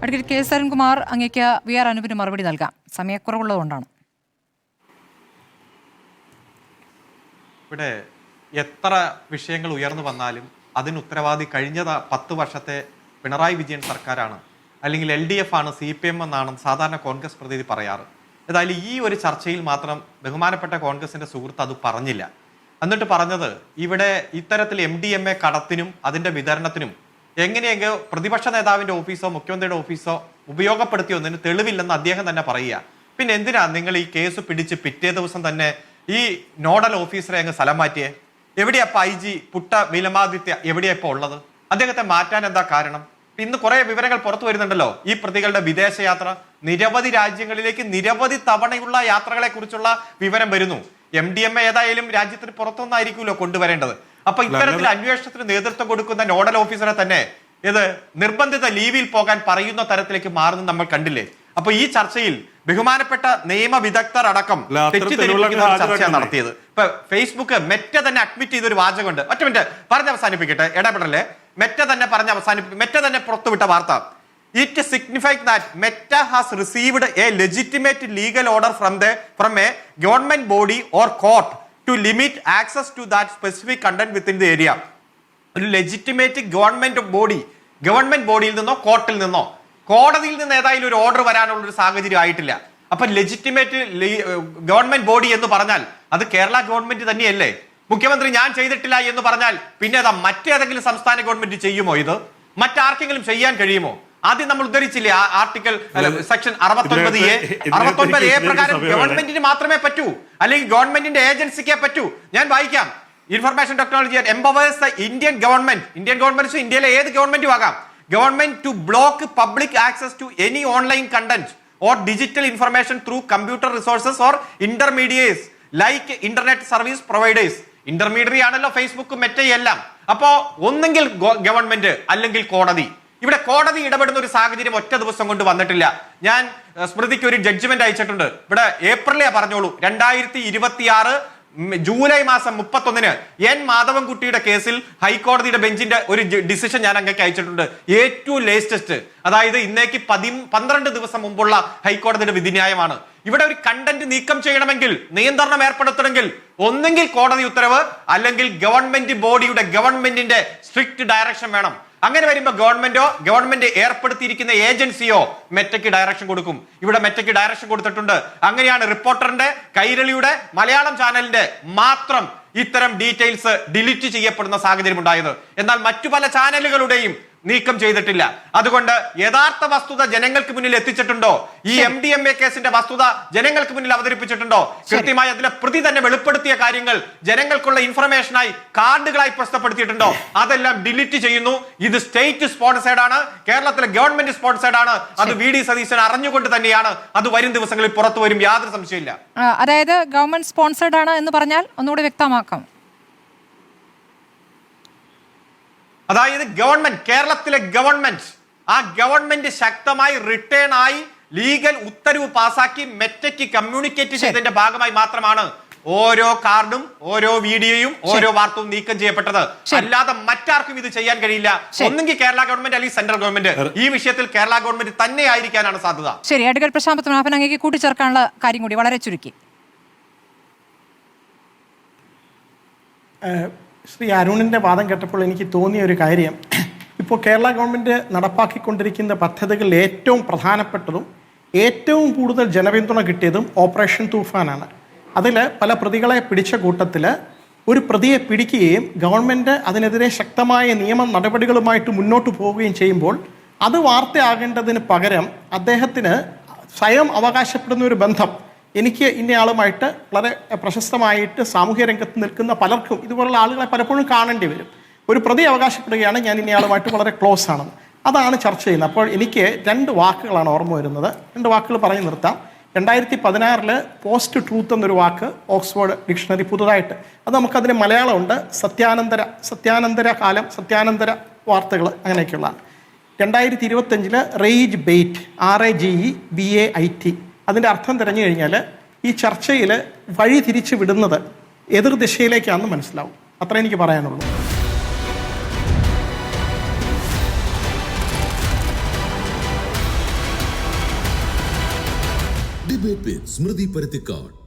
Advocate K Sarankumar, അങ്ങേക്ക് V R അനൂപിന് മറുപടി നൽകാം. സമയക്കുറവുള്ളതുകൊണ്ടാണ്. ഇവിടെ എത്ര വിഷയങ്ങൾ ഉയർന്നു വന്നാലും അതിന് ഉത്തരവാദി കഴിഞ്ഞ 10 വർഷത്തെ പിണറായി വിജയൻ സർക്കാരാണ്, അല്ലെങ്കിൽ LDF ആണ്, CPM എന്നാണ് സാധാരണ കോൺഗ്രസ് പ്രതിനിധി പറയാറ്. ഏതായാലും ഈ ഒരു ചർച്ചയിൽ മാത്രം ബഹുമാനപ്പെട്ട കോൺഗ്രസിന്റെ സുഹൃത്ത് അത് പറഞ്ഞില്ല. എന്നിട്ട് പറഞ്ഞത് ഇവിടെ ഇത്തരത്തിൽ MDMA കടത്തിനും അതിന്റെ വിതരണത്തിനും എങ്ങനെയെങ്കിൽ പ്രതിപക്ഷ നേതാവിന്റെ ഓഫീസോ മുഖ്യമന്ത്രിയുടെ ഓഫീസോ ഉപയോഗപ്പെടുത്തിയൊന്നതിന് തെളിവില്ലെന്ന് അദ്ദേഹം തന്നെ പറയുക. പിന്നെ എന്തിനാ നിങ്ങൾ ഈ കേസ് പിടിച്ച് പിറ്റേ ദിവസം തന്നെ ഈ നോഡൽ ഓഫീസറെ അങ്ങ് സ്ഥലം മാറ്റിയേ? എവിടെയപ്പ IG പുട്ട വിലമാദിത്യ എവിടെയപ്പോ ഉള്ളത്? അദ്ദേഹത്തെ മാറ്റാൻ എന്താ കാരണം? ഇന്ന് കുറെ വിവരങ്ങൾ പുറത്തു വരുന്നുണ്ടല്ലോ. ഈ പ്രതികളുടെ വിദേശയാത്ര, നിരവധി രാജ്യങ്ങളിലേക്ക് നിരവധി തവണയുള്ള യാത്രകളെ കുറിച്ചുള്ള വിവരം വരുന്നു. MDMA ഏതായാലും രാജ്യത്തിന് പുറത്തൊന്നായിരിക്കുമല്ലോ കൊണ്ടുവരേണ്ടത്. അപ്പൊ ഇത്തരത്തിൽ അന്വേഷണത്തിന് നേതൃത്വം കൊടുക്കുന്ന നോഡൽ ഓഫീസറെ തന്നെ ഇത് നിർബന്ധിത ലീവിൽ പോകാൻ പറയുന്ന തരത്തിലേക്ക് മാറുന്നത് നമ്മൾ കണ്ടില്ലേ? അപ്പൊ ഈ ചർച്ചയിൽ ബഹുമാനപ്പെട്ട നിയമ വിദഗ്ധർ അടക്കം തെറ്റിദ്ധരിപ്പിക്കുന്ന ചർച്ചയാണ് നടത്തിയത്. ഇപ്പൊ ഫേസ്ബുക്ക് മെറ്റ തന്നെ അഡ്മിറ്റ് ചെയ്തൊരു വാചകമുണ്ട്. ഒറ്റ മിനിറ്റ് പറഞ്ഞ് അവസാനിപ്പിക്കട്ടെ, ഇടപെടല്ലേ. മെറ്റ തന്നെ പുറത്തുവിട്ട വാർത്ത, it signifies that Meta has received a legitimate legal order from a government body or court to limit access to that specific content within the area. ഒരു legitimate government ബോഡിയിൽ നിന്നോ കോർട്ടിൽ നിന്നോ കോടതിയിൽ നിന്ന് ഏതായാലും ഒരു ഓർഡർ വരാനുള്ള ഒരു സാഹചര്യം ആയിട്ടില്ല. അപ്പൊ ലെജിറ്റിമേറ്റ് ഗവൺമെന്റ് ബോഡി എന്ന് പറഞ്ഞാൽ അത് കേരള ഗവൺമെന്റ് തന്നെയല്ലേ? മുഖ്യമന്ത്രി ഞാൻ ചെയ്തിട്ടില്ല എന്ന് പറഞ്ഞാൽ പിന്നെ അതാ മറ്റേതെങ്കിലും സംസ്ഥാന ഗവൺമെന്റ് ചെയ്യുമോ? ഇത് മറ്റാർക്കെങ്കിലും ചെയ്യാൻ കഴിയുമോ? ആദ്യം നമ്മൾ ഉദ്ധരിച്ചില്ലേ ആർട്ടിക്കിൾ സെക്ഷൻ 69A പ്രകാരം ഗവൺമെന്റിന് മാത്രമേ പറ്റൂ, അല്ലെങ്കിൽ ഗവൺമെന്റിന്റെ ഏജൻസിക്കേ പറ്റൂ. ഞാൻ വായിക്കാം. Information technology empowers the Indian government ഇന്ത്യയിലെ ഏത് ഗവൺമെന്റും ആകാം, government to block public access to any online content or digital information through computer resources or intermediaries like internet service providers. Intermediary ആണല്ലോ ഫേസ്ബുക്ക് മെറ്റയെല്ലാം. അപ്പോ ഒന്നെങ്കിൽ ഗവൺമെന്റ് അല്ലെങ്കിൽ കോടതി. ഇവിടെ കോടതി ഇടപെടുന്ന ഒരു സാഹചര്യം ഒറ്റ ദിവസം കൊണ്ട് വന്നിട്ടില്ല. ഞാൻ സ്മൃതിക്ക് ഒരു ജഡ്ജ്മെന്റ് അയച്ചിട്ടുണ്ട്. ഇവിടെ ഏപ്രിലേ പറഞ്ഞോളൂ, 2026 ജൂലൈ മാസം 31 N മാധവൻകുട്ടിയുടെ കേസിൽ ഹൈക്കോടതിയുടെ ബെഞ്ചിന്റെ ഒരു ഡിസിഷൻ ഞാൻ അങ്ങേക്ക് അയച്ചിട്ടുണ്ട്. ഏറ്റവും ലേറ്റസ്റ്റ്, അതായത് ഇന്നേക്ക് 12 ദിവസം മുമ്പുള്ള ഹൈക്കോടതിയുടെ വിധിന്യായമാണ്. ഇവിടെ ഒരു കണ്ടന്റ് നീക്കം ചെയ്യണമെങ്കിൽ, നിയന്ത്രണം ഏർപ്പെടുത്തണമെങ്കിൽ ഒന്നെങ്കിൽ കോടതി ഉത്തരവ് അല്ലെങ്കിൽ ഗവൺമെന്റിന്റെ സ്ട്രിക്റ്റ് ഡയറക്ഷൻ വേണം. അങ്ങനെ വരുമ്പോ ഗവൺമെന്റ് ഏർപ്പെടുത്തിയിരിക്കുന്ന ഏജൻസിയോ മെറ്റയ്ക്ക് ഡയറക്ഷൻ കൊടുക്കും. ഇവിടെ മെറ്റയ്ക്ക് ഡയറക്ഷൻ കൊടുത്തിട്ടുണ്ട്. അങ്ങനെയാണ് റിപ്പോർട്ടറിന്റെ, കൈരളിയുടെ, മലയാളം ചാനലിന്റെ മാത്രം ഇത്തരം ഡീറ്റെയിൽസ് ഡിലീറ്റ് ചെയ്യപ്പെടുന്ന സാഹചര്യം ഉണ്ടായത്. എന്നാൽ മറ്റു പല ചാനലുകളുടെയും നീക്കം ചെയ്തിട്ടില്ല. അതുകൊണ്ട് യഥാർത്ഥ വസ്തുത ജനങ്ങൾക്ക് മുന്നിൽ എത്തിച്ചിട്ടുണ്ടോ? ഈ MDMA കേസിന്റെ വസ്തുത ജനങ്ങൾക്ക് മുന്നിൽ അവതരിപ്പിച്ചിട്ടുണ്ടോ? കൃത്യമായി അതിലെ പ്രതി തന്നെ വെളിപ്പെടുത്തിയ കാര്യങ്ങൾ ജനങ്ങൾക്കുള്ള ഇൻഫർമേഷനായി കാർഡുകളായി പ്രസിദ്ധപ്പെടുത്തിയിട്ടുണ്ടോ? അതെല്ലാം ഡിലീറ്റ് ചെയ്യുന്നു. ഇത് സ്റ്റേറ്റ് സ്പോൺസേഡ് ആണ്, കേരളത്തിലെ ഗവൺമെന്റ് സ്പോൺസേഡ് ആണ്. അത് VD സതീശൻ അറിഞ്ഞുകൊണ്ട് തന്നെയാണ്. അത് വരും ദിവസങ്ങളിൽ പുറത്തു വരും, യാതൊരു സംശയമില്ല. അതായത് ഗവൺമെന്റ് സ്പോൺസേഡ് ആണ് എന്ന് പറഞ്ഞാൽ ഒന്നുകൂടി വ്യക്തമാക്കാം. അതായത് കേരളത്തിലെ ഗവൺമെന്റ് ശക്തമായി റിട്ടേൺ ആയി ലീഗൽ ഉത്തരവ് പാസാക്കി മെറ്റയ്ക്ക് കമ്മ്യൂണിക്കേറ്റ് ചെയ്തതിന്റെ ഭാഗമായി മാത്രമാണ് ഓരോ കാർഡും ഓരോ വീഡിയോയും ഓരോ വാർത്തയും നീക്കം ചെയ്യപ്പെട്ടത്. അല്ലാതെ മറ്റാർക്കും ഇത് ചെയ്യാൻ കഴിയില്ല. ഒന്നെങ്കിൽ കേരള ഗവൺമെന്റ് അല്ലെങ്കിൽ സെൻട്രൽ ഗവൺമെന്റ്. ഈ വിഷയത്തിൽ കേരള ഗവൺമെന്റ് തന്നെ ആയിരിക്കാനാണ് സാധ്യത. ശരി, അഡ്വക്കേറ്റ് പ്രശാന്ത് പത്മനാഭൻ, അങ്ങേക്ക് കൂട്ടിച്ചേർക്കാനുള്ള കാര്യം കൂടി വളരെ ചുരുക്കി. ശ്രീ അരുണിൻ്റെ വാദം കേട്ടപ്പോൾ എനിക്ക് തോന്നിയ ഒരു കാര്യം, ഇപ്പോൾ കേരള ഗവൺമെൻറ് നടപ്പാക്കിക്കൊണ്ടിരിക്കുന്ന പദ്ധതികളിൽ ഏറ്റവും പ്രധാനപ്പെട്ടതും ഏറ്റവും കൂടുതൽ ജനപിന്തുണ കിട്ടിയതും ഓപ്പറേഷൻ തൂഫാനാണ്. അതിൽ പല പ്രതികളെ പിടിച്ച കൂട്ടത്തിൽ ഒരു പ്രതിയെ പിടിക്കുകയും ഗവൺമെൻറ് അതിനെതിരെ ശക്തമായ നിയമ നടപടികളുമായിട്ട് മുന്നോട്ട് പോവുകയും ചെയ്യുമ്പോൾ അത് വാർത്തയാകേണ്ടതിന് പകരം അദ്ദേഹത്തിന് സ്വയം അവകാശപ്പെടുന്ന ഒരു ബന്ധം, എനിക്ക് ഇന്നയാളുമായിട്ട് വളരെ പ്രശസ്തമായിട്ട് സാമൂഹ്യ രംഗത്ത് നിൽക്കുന്ന പലർക്കും ഇതുപോലുള്ള ആളുകളെ പലപ്പോഴും കാണേണ്ടി വരും. ഒരു പ്രതി അവകാശപ്പെടുകയാണ് ഞാൻ ഇന്നയാളുമായിട്ട് വളരെ ക്ലോസ് ആണെന്ന്. അതാണ് ചർച്ച ചെയ്യുന്നത്. അപ്പോൾ എനിക്ക് 2 വാക്കുകളാണ് ഓർമ്മ വരുന്നത്. 2 വാക്കുകൾ പറഞ്ഞു നിർത്താം. 2016 പോസ്റ്റ് ട്രൂത്ത് എന്നൊരു വാക്ക് ഓക്സ്ഫോർഡ് ഡിക്ഷണറി പുതുതായിട്ട്, അത് നമുക്കതിന് മലയാളമുണ്ട്, സത്യാനന്തര കാലം, സത്യാനന്തര വാർത്തകൾ, അങ്ങനെയൊക്കെയുള്ളതാണ്. 2025 റേജ് ബെയ്റ്റ്, RAGEBAIT, അതിൻ്റെ അർത്ഥം തിരഞ്ഞു കഴിഞ്ഞാൽ ഈ ചർച്ചയിൽ വഴി തിരിച്ചു വിടുന്നത് എതിർദിശയിലേക്കാണെന്ന് മനസ്സിലാവും. അത്ര എനിക്ക് പറയാനുള്ളൂ. ഡിബേറ്റ് വിത്ത് സ്മൃതി പരുത്തിക്കാട്.